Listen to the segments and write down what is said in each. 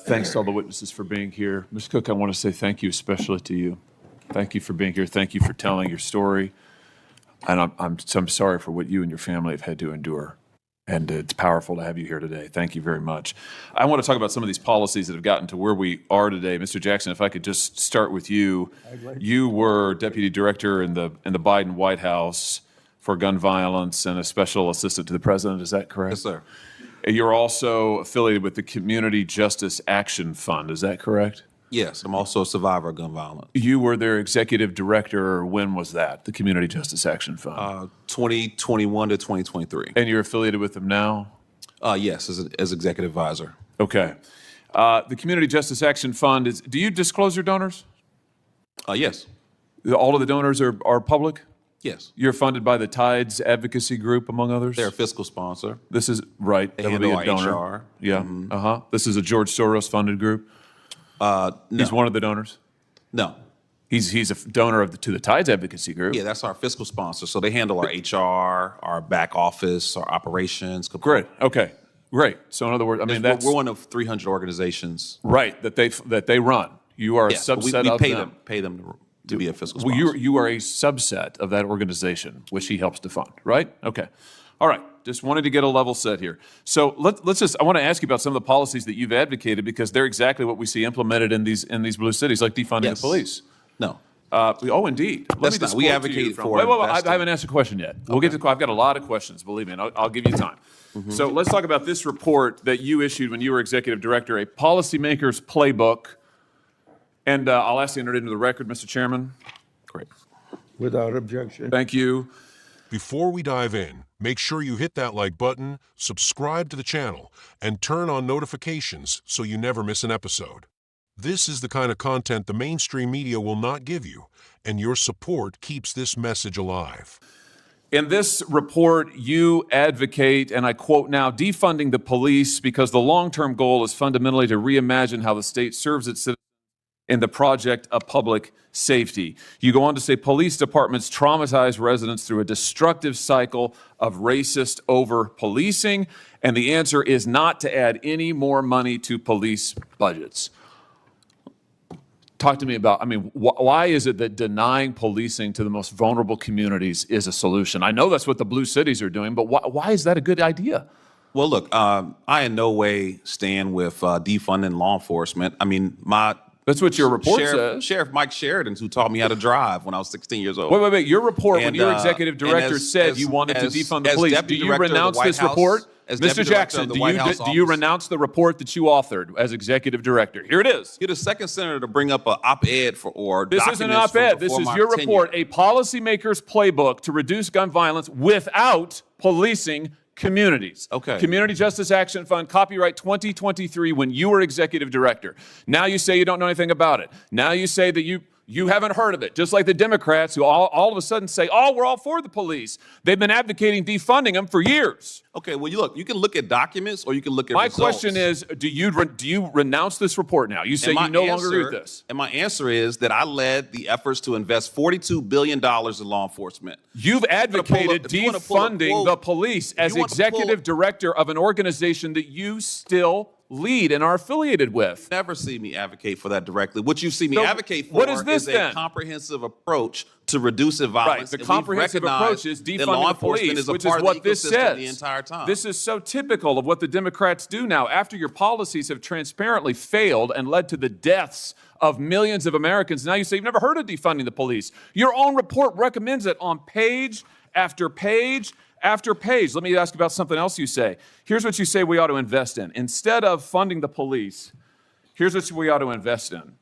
Thanks to all the witnesses for being here. Ms. Cook, I want to say thank you especially to you. Thank you for being here. Thank you for telling your story. And I'm sorry for what you and your family have had to endure. And it's powerful to have you here today. Thank you very much. I want to talk about some of these policies that have gotten to where we are today. Mr. Jackson, if I could just start with you. You were Deputy Director in the Biden White House for gun violence and a special assistant to the president. Is that correct? Yes, sir. You're also affiliated with the Community Justice Action Fund. Is that correct? Yes, I'm also a survivor of gun violence. You were their executive director. When was that, the Community Justice Action Fund? 2021 to 2023. And you're affiliated with them now? Yes, as executive advisor. Okay. The Community Justice Action Fund is, do you disclose your donors? Yes. All of the donors are public? Yes. You're funded by the Tides Advocacy Group, among others? They're a fiscal sponsor. This is, right. They that would be handle a donor. our HR. Yeah. Mm-hmm. This is a George Soros funded group? No. He's one of the donors? No. He's a donor to the Tides Advocacy Group? Yeah, that's our fiscal sponsor. So they handle our HR, our back office, our operations. Great. Okay. Great. So in other words, I mean, we're one of 300 organizations. Right, that they run. You are a subset we of pay them. pay them to be a fiscal Well, sponsor. you are a subset of that organization, which he helps to fund, right? Okay. All right. Just wanted to get a level set here. So I want to ask you about some of the policies that you've advocated because they're exactly what we see implemented in these blue cities, like defunding the police. No. Indeed. That's not. We advocate for Wait, I haven't asked a question yet. We'll get to. I've got a lot of questions. Believe me, and I'll give you time. So let's talk about this report that you issued when you were executive director, a policymaker's playbook. And I'll ask you to enter it into the record, Mr. Chairman. Great. Without objection. Thank you. Before we dive in, make sure you hit that like button, subscribe to the channel, and turn on notifications so you never miss an episode. This is the kind of content the mainstream media will not give you, and your support keeps this message alive. In this report, you advocate, and I quote now, defunding the police because the long-term goal is fundamentally to reimagine how the state serves its citizens in the project of public safety. You go on to say police departments traumatize residents through a destructive cycle of racist over-policing, and the answer is not to add any more money to police budgets. Talk to me about, why is it that denying policing to the most vulnerable communities is a solution? I know that's what the blue cities are doing, but why is that a good idea? Well, look, I in no way stand with defunding law enforcement. That's what your report says. Sheriff Mike Sheridan, who taught me how to drive when I was 16 years old. Wait. Your report, when you were executive director, said you wanted to defund the police. Do you renounce this report? Mr. Jackson, do you renounce the report that you authored as executive director? Here it is. You're the second senator to bring up an op-ed This isn't an op-ed. This is your report, a policymaker's playbook to reduce gun violence without policing communities. Okay. Community Justice Action Fund, copyright 2023, when you were executive director. Now you say you don't know anything about it. Now you say that you haven't heard of it, just like the Democrats who all of a sudden say, we're all for the police. They've been advocating defunding them for years. Okay, well, you can look at documents or you can look at results. My question is, do you renounce this report now? You say you no longer agree with this. And my answer is that I led the efforts to invest $42 billion in law enforcement. You've advocated defunding the police as executive director of an organization that you still lead and are affiliated with. Never see me advocate for that directly. What you see me advocate for is a comprehensive approach to reducing violence. Right, the comprehensive approach is defunding the police, which is what this says. The entire time. This is so typical of what the Democrats do now. After your policies have transparently failed and led to the deaths of millions of Americans, now you say you've never heard of defunding the police. Your own report recommends it on page after page after page. Let me ask about something else you say. Here's what you say we ought to invest in. Instead of funding the police, here's what we ought to invest in.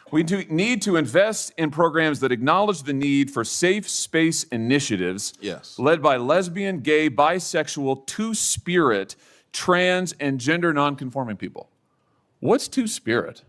We need to invest in programs that acknowledge the need for safe space initiatives led by lesbian, gay, bisexual, two-spirit, trans, and gender nonconforming people. What's two-spirit?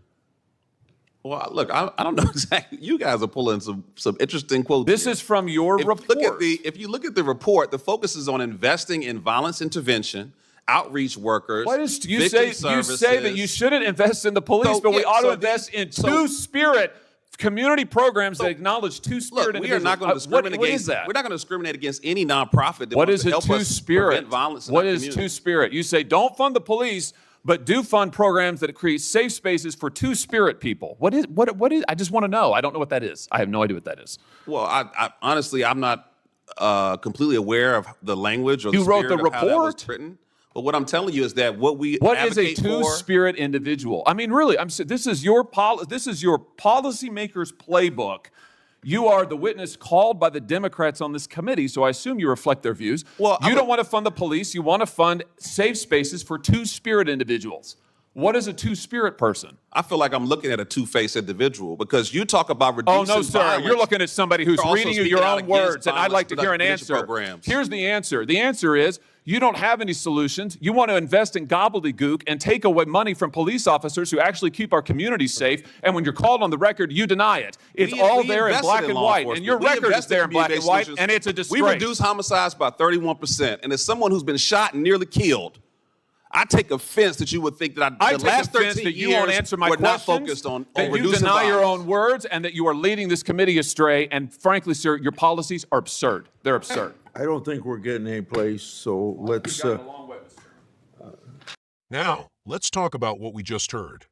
Well, look, I don't know exactly. You guys are pulling some interesting quotes. This is from your report. If you look at the report, the focus is on investing in violence intervention, outreach workers. You say that you shouldn't invest in the police, but we ought to invest in two-spirit community programs that acknowledge two-spirit individuals. We are not going to discriminate against that. We're not going to discriminate against any nonprofit that wants to help us prevent violence in our community. What is two-spirit? You say don't fund the police, but do fund programs that create safe spaces for two-spirit people. What is? I just want to know. I don't know what that is. I have no idea what that is. Well, I honestly, I'm not completely aware of the language or the you wrote the spirit of how that was report. written. But what I'm telling you is that what is a two-spirit individual? I mean, really, this is your policymaker's playbook. You are the witness called by the Democrats on this committee, so I assume you reflect their views. Well, you don't want to fund the police. You want to fund safe spaces for two-spirit individuals. What is a two-spirit person? I feel like I'm looking at a two-faced individual because you talk about reducing Oh, no, sir. violence. You're looking at somebody who's reading you your own words, and I'd like to hear an answer. Programs. Here's the answer. The answer is you don't have any solutions. You want to invest in gobbledygook and take away money from police officers who actually keep our communities safe, and when you're called on the record, you deny it. It's all there in black and white, and your record is there in black and white, and it's a disgrace. We reduced homicides by 31%, and as someone who's been shot and nearly killed, I take offense that you would think that the last 13 you won't answer my we're not questions, focused on that you reducing deny your violence. own words, and that you are leading this committee astray. And frankly, sir, your policies are absurd. They're absurd. I don't think we're getting any place, so let's... Now, let's talk about what we just heard.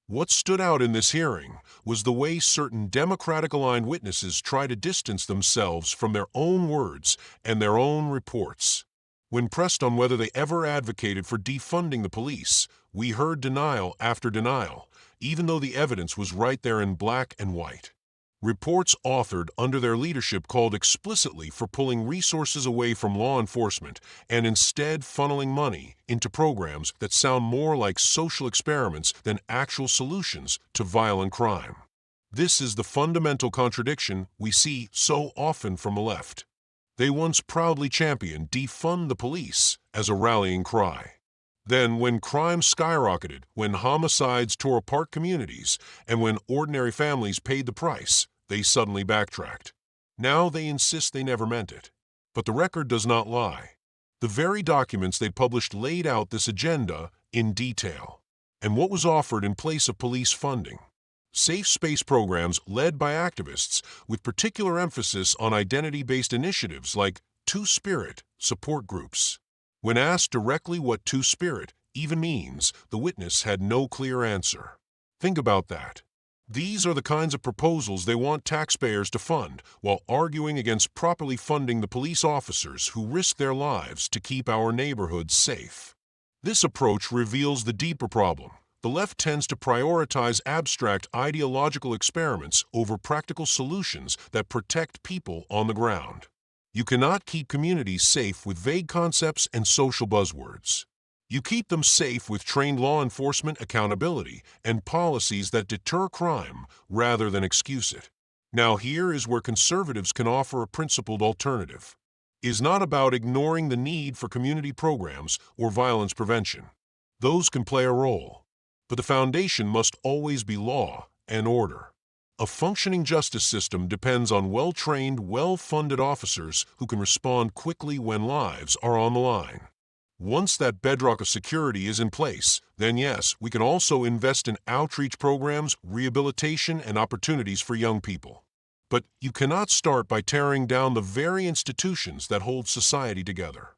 What stood out in this hearing was the way certain Democratic-aligned witnesses try to distance themselves from their own words and their own reports. When pressed on whether they ever advocated for defunding the police, we heard denial after denial, even though the evidence was right there in black and white. Reports authored under their leadership called explicitly for pulling resources away from law enforcement and instead funneling money into programs that sound more like social experiments than actual solutions to violent crime. This is the fundamental contradiction we see so often from the left. They once proudly championed defund the police as a rallying cry. Then, when crime skyrocketed, when homicides tore apart communities, and when ordinary families paid the price, they suddenly backtracked. Now they insist they never meant it. But the record does not lie. The very documents they published laid out this agenda in detail. And what was offered in place of police funding? Safe space programs led by activists with particular emphasis on identity-based initiatives like Two-Spirit support groups. When asked directly what Two-Spirit even means, the witness had no clear answer. Think about that. These are the kinds of proposals they want taxpayers to fund while arguing against properly funding the police officers who risk their lives to keep our neighborhoods safe. This approach reveals the deeper problem. The left tends to prioritize abstract ideological experiments over practical solutions that protect people on the ground. You cannot keep communities safe with vague concepts and social buzzwords. You keep them safe with trained law enforcement accountability and policies that deter crime rather than excuse it. Now here is where conservatives can offer a principled alternative. It is not about ignoring the need for community programs or violence prevention. Those can play a role. But the foundation must always be law and order. A functioning justice system depends on well-trained, well-funded officers who can respond quickly when lives are on the line. Once that bedrock of security is in place, then yes, we can also invest in outreach programs, rehabilitation, and opportunities for young people. But you cannot start by tearing down the very institutions that hold society together.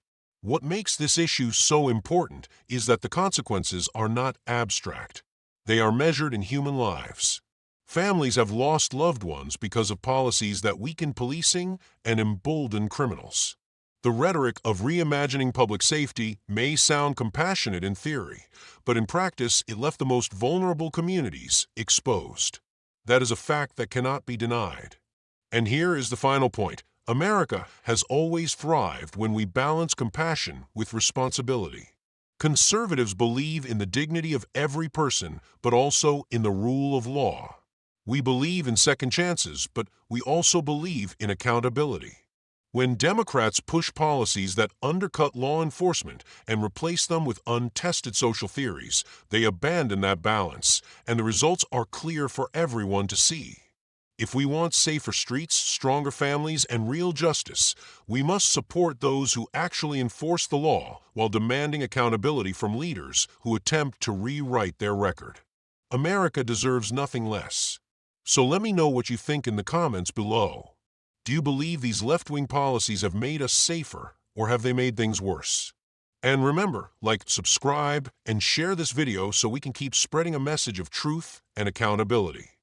What makes this issue so important is that the consequences are not abstract. They are measured in human lives. Families have lost loved ones because of policies that weaken policing and embolden criminals. The rhetoric of reimagining public safety may sound compassionate in theory, but in practice it left the most vulnerable communities exposed. That is a fact that cannot be denied. And here is the final point. America has always thrived when we balance compassion with responsibility. Conservatives believe in the dignity of every person, but also in the rule of law. We believe in second chances, but we also believe in accountability. When Democrats push policies that undercut law enforcement and replace them with untested social theories, they abandon that balance, and the results are clear for everyone to see. If we want safer streets, stronger families, and real justice, we must support those who actually enforce the law while demanding accountability from leaders who attempt to rewrite their record. America deserves nothing less. So let me know what you think in the comments below. Do you believe these left-wing policies have made us safer, or have they made things worse? And remember, like, subscribe, and share this video so we can keep spreading a message of truth and accountability.